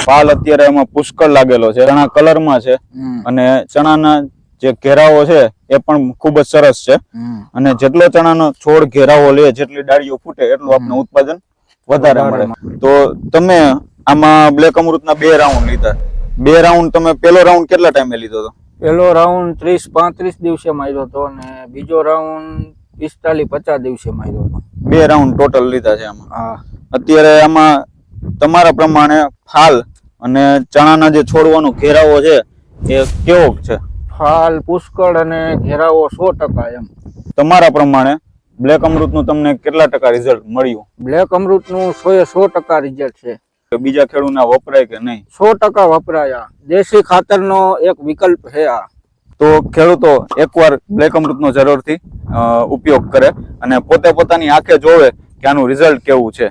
પાલ અત્યારે એમાં પુષ્કળ લાગેલો છે, ચણા કલરમાં છે અને ચણાના જે ઘેરાવો છે એ પણ ખૂબ જ સરસ છે અને જેટલો ચણાનો છોડ ઘેરાવો લે, જેટલી ડાળીઓ ફૂટે એટલું આપણે ઉત્પાદન વધારે મળે. તો તમે આમાં બ્લેક અમૃતના 2 રાઉન્ડ લીધા. 2 રાઉન્ડ તમે પેલો રાઉન્ડ કેટલા ટાઈમે લીધો હતો? પેલો રાઉન્ડ 30-35 દિવસે માર્યો હતો અને બીજો રાઉન્ડ 45-50 દિવસે માર્યો હતો. 2 રાઉન્ડ ટોટલ લીધા છે આમાં. હા. અત્યારે આમાં તમારા પ્રમાણે ફાલ અને ચણાના જે છોડવાનો ઘેરાવો છે એ કેવો છે? ફાલ પુષ્કળ અને ઘેરાવો 100% એમ. તમારા પ્રમાણે બ્લેક અમૃતનું તમને કેટલા ટકા રિઝલ્ટ મળ્યું? બ્લેક અમૃતનું 100% રિઝલ્ટ છે. બીજા ખેડૂતના વપરાય કે નહીં? 100% વપરાયા. દેશી ખાતરનો એક વિકલ્પ છે આ. તો ખેડૂતો એકવાર બ્લેક અમૃતનો જરૂરથી ઉપયોગ કરે અને પોતે પોતાની આંખે જોવે કે આનું રિઝલ્ટ કેવું છે.